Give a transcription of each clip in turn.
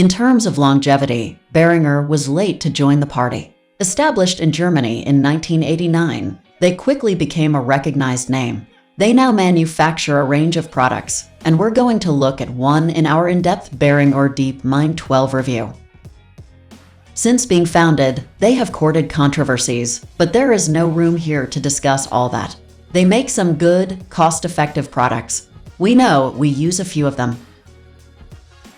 In terms of longevity, Behringer was late to join the party. Established in Germany in 1989, they quickly became a recognized name. They now manufacture a range of products, and we're going to look at one in our in-depth Behringer Deepmind 12 review. Since being founded, they have courted controversies, but there is no room here to discuss all that. They make some good, cost-effective products. We know we use a few of them.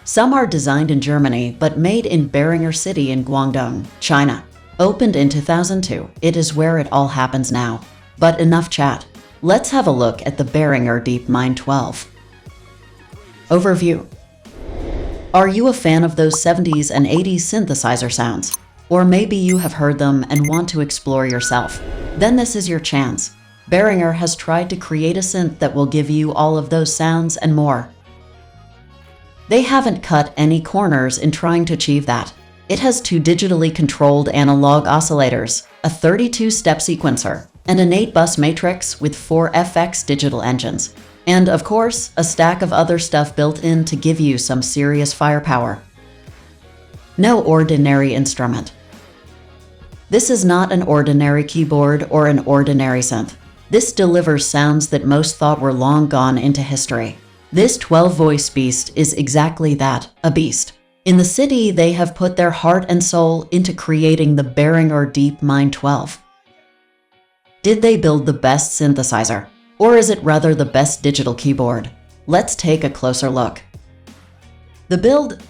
Some are designed in Germany, but made in Behringer City in Guangdong, China. Opened in 2002, it is where it all happens now. But enough chat. Let's have a look at the Behringer Deepmind 12. Overview. Are you a fan of those 70s and 80s synthesizer sounds? Or maybe you have heard them and want to explore yourself? Then this is your chance. Behringer has tried to create a synth that will give you all of those sounds and more. They haven't cut any corners in trying to achieve that. It has two digitally controlled analog oscillators, a 32-step sequencer, and an 8-bus matrix with 4 FX digital engines. And, of course, a stack of other stuff built in to give you some serious firepower. No ordinary instrument. This is not an ordinary keyboard or an ordinary synth. This delivers sounds that most thought were long gone into history. This 12-voice beast is exactly that, a beast. In the city, they have put their heart and soul into creating the Behringer Deepmind 12. Did they build the best synthesizer? Or is it rather the best digital keyboard? Let's take a closer look. The build,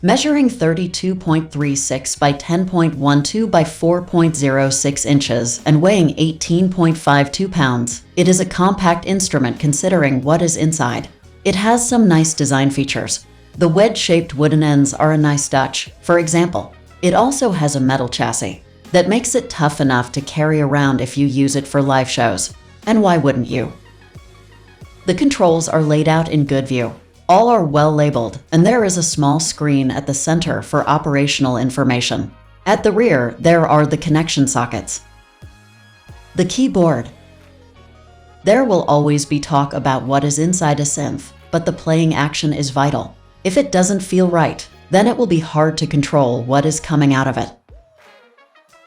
measuring 32.36 by 10.12 by 4.06 inches and weighing 18.52 pounds, it is a compact instrument considering what is inside. It has some nice design features. The wedge-shaped wooden ends are a nice touch. For example, it also has a metal chassis that makes it tough enough to carry around if you use it for live shows. And why wouldn't you? The controls are laid out in good view. All are well labeled, and there is a small screen at the center for operational information. At the rear, there are the connection sockets. The keyboard. There will always be talk about what is inside a synth, but the playing action is vital. If it doesn't feel right, then it will be hard to control what is coming out of it.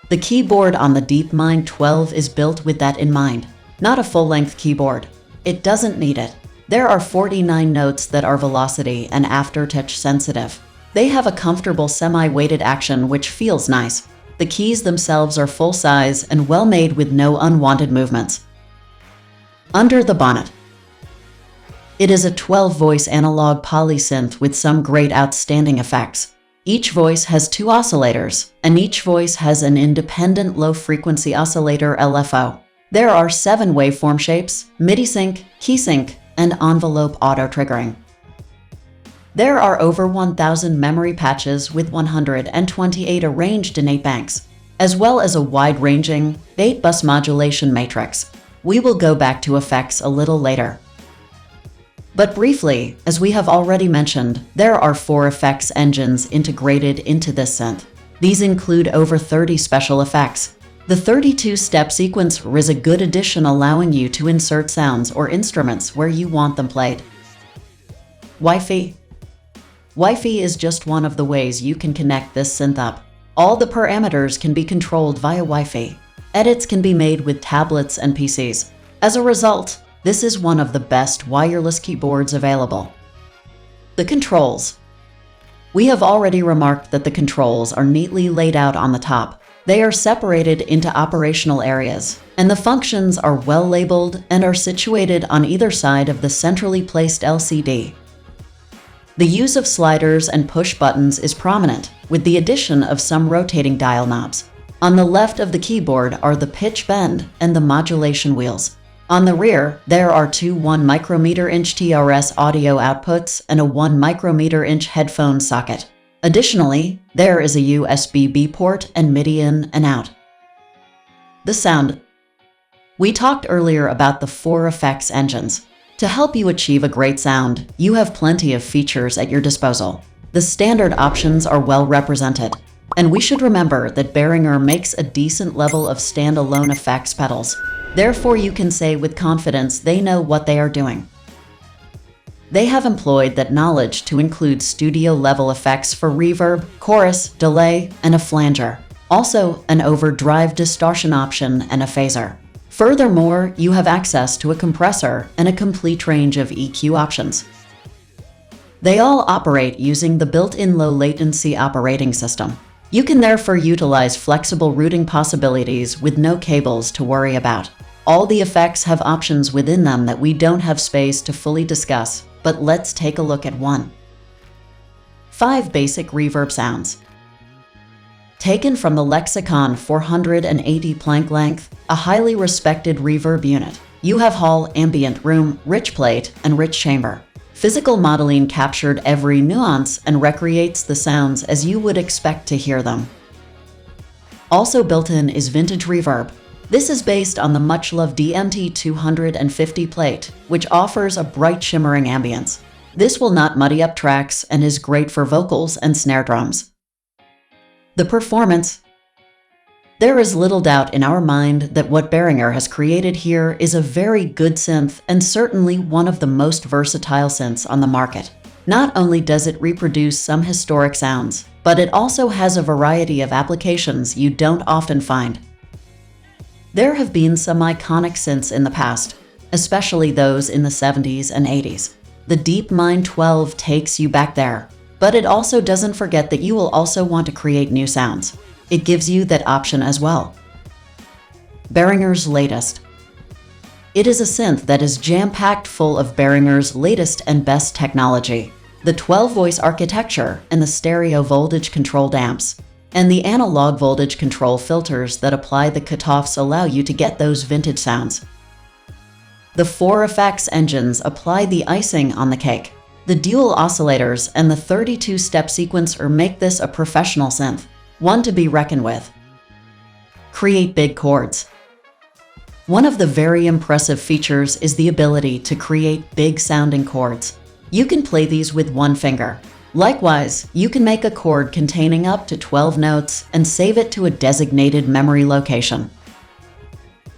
The keyboard on the Deepmind 12 is built with that in mind. Not a full-length keyboard. It doesn't need it. There are 49 notes that are velocity and aftertouch sensitive. They have a comfortable semi-weighted action which feels nice. The keys themselves are full-size and well-made with no unwanted movements. Under the bonnet. It is a 12-voice analog polysynth with some great outstanding effects. Each voice has 2 oscillators, and each voice has an independent low-frequency oscillator LFO. There are 7 waveform shapes, MIDI sync, key sync, and envelope auto-triggering. There are over 1,000 memory patches with 128 arranged in 8 banks, as well as a wide-ranging 8-bus modulation matrix. We will go back to effects a little later. But briefly, as we have already mentioned, there are 4 effects engines integrated into this synth. These include over 30 special effects. The 32-step sequencer is a good addition, allowing you to insert sounds or instruments where you want them played. Wi-Fi. Wi-Fi is just one of the ways you can connect this synth up. All the parameters can be controlled via Wi-Fi. Edits can be made with tablets and PCs. As a result, this is one of the best wireless keyboards available. The controls. We have already remarked that the controls are neatly laid out on the top. They are separated into operational areas, and the functions are well labeled and are situated on either side of the centrally placed LCD. The use of sliders and push buttons is prominent, with the addition of some rotating dial knobs. On the left of the keyboard are the pitch bend and the modulation wheels. On the rear, there are 2 1 micrometer inch TRS audio outputs and a 1 micrometer inch headphone socket. Additionally, there is a USB-B port and MIDI in and out. The sound. We talked earlier about the 4 effects engines. To help you achieve a great sound, you have plenty of features at your disposal. The standard options are well represented, and we should remember that Behringer makes a decent level of standalone effects pedals. Therefore, you can say with confidence they know what they are doing. They have employed that knowledge to include studio-level effects for reverb, chorus, delay, and a flanger. Also, an overdrive distortion option and a phaser. Furthermore, you have access to a compressor and a complete range of EQ options. They all operate using the built-in low-latency operating system. You can therefore utilize flexible routing possibilities with no cables to worry about. All the effects have options within them that we don't have space to fully discuss, but let's take a look at one. 5 basic reverb sounds. Taken from the Lexicon 480 plank length, a highly respected reverb unit. You have hall, ambient, room, rich plate, and rich chamber. Physical modeling captured every nuance and recreates the sounds as you would expect to hear them. Also built in is vintage reverb. This is based on the much-loved DMT 250 plate, which offers a bright shimmering ambience. This will not muddy up tracks and is great for vocals and snare drums. The performance. There is little doubt in our mind that what Behringer has created here is a very good synth and certainly one of the most versatile synths on the market. Not only does it reproduce some historic sounds, but it also has a variety of applications you don't often find. There have been some iconic synths in the past, especially those in the 70s and 80s. The Deepmind 12 takes you back there. But it also doesn't forget that you will also want to create new sounds. It gives you that option as well. Behringer's latest. It is a synth that is jam-packed full of Behringer's latest and best technology. The 12-voice architecture and the stereo voltage controlled amps, and the analog voltage control filters that apply the cutoffs allow you to get those vintage sounds. The 4 effects engines apply the icing on the cake. The dual oscillators and the 32-step sequencer make this a professional synth, one to be reckoned with. Create big chords. One of the very impressive features is the ability to create big-sounding chords. You can play these with one finger. Likewise, you can make a chord containing up to 12 notes and save it to a designated memory location.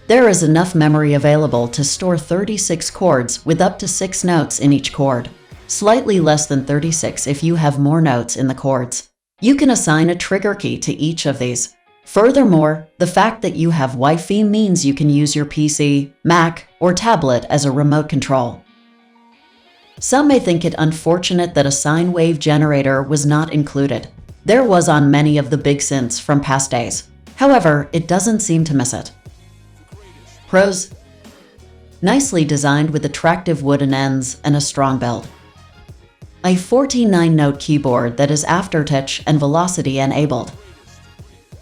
There is enough memory available to store 36 chords with up to 6 notes in each chord. Slightly less than 36 if you have more notes in the chords. You can assign a trigger key to each of these. Furthermore, the fact that you have Wi-Fi means you can use your PC, Mac, or tablet as a remote control. Some may think it unfortunate that a sine wave generator was not included. There was on many of the big synths from past days. However, it doesn't seem to miss it. Pros. Nicely designed with attractive wooden ends and a strong build. A 14-9-note keyboard that is aftertouch and velocity enabled.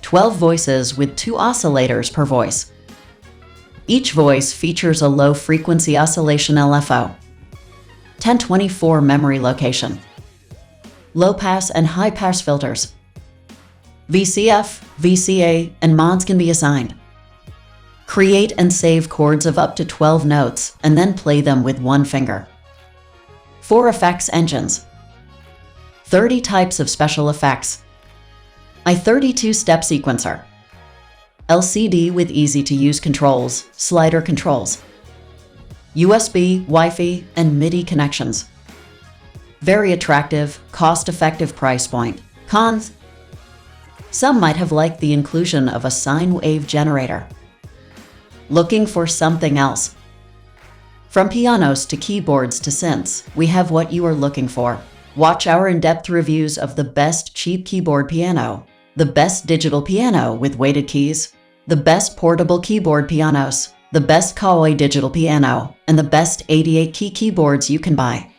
12 voices with 2 oscillators per voice. Each voice features a low-frequency oscillation LFO. 1024 memory location. Low-pass and high-pass filters. VCF, VCA, and mods can be assigned. Create and save chords of up to 12 notes and then play them with one finger. 4 effects engines. 30 types of special effects. A 32-step sequencer. LCD with easy-to-use controls, slider controls. USB, Wi-Fi, and MIDI connections. Very attractive, cost-effective price point. Cons. Some might have liked the inclusion of a sine wave generator. Looking for something else? From pianos to keyboards to synths, we have what you are looking for. Watch our in-depth reviews of the best cheap keyboard piano, the best digital piano with weighted keys, the best portable keyboard pianos, the best Kawai digital piano, and the best 88-key keyboards you can buy.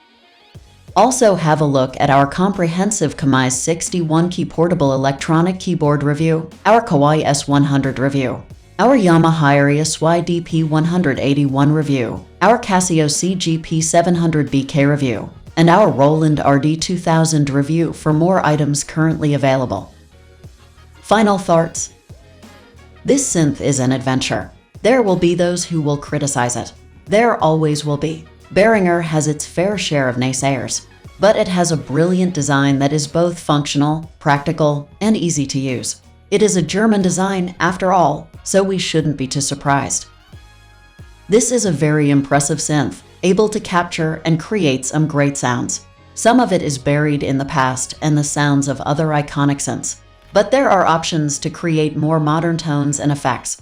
Also have a look at our comprehensive Kawai 61-key portable electronic keyboard review, our Kawai S100 review, our Yamaha Arius YDP181 review, our Casio CGP700BK review, and our Roland RD2000 review for more items currently available. Final thoughts. This synth is an adventure. There will be those who will criticize it. There always will be. Behringer has its fair share of naysayers, but it has a brilliant design that is both functional, practical, and easy to use. It is a German design, after all, so we shouldn't be too surprised. This is a very impressive synth, able to capture and create some great sounds. Some of it is buried in the past and the sounds of other iconic synths, but there are options to create more modern tones and effects.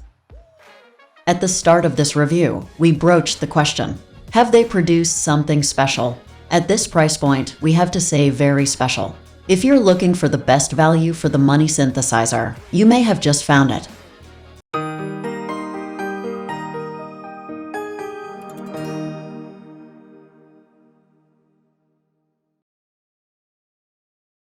At the start of this review, we broached the question, have they produced something special? At this price point, we have to say very special. If you're looking for the best value for the money synthesizer, you may have just found it.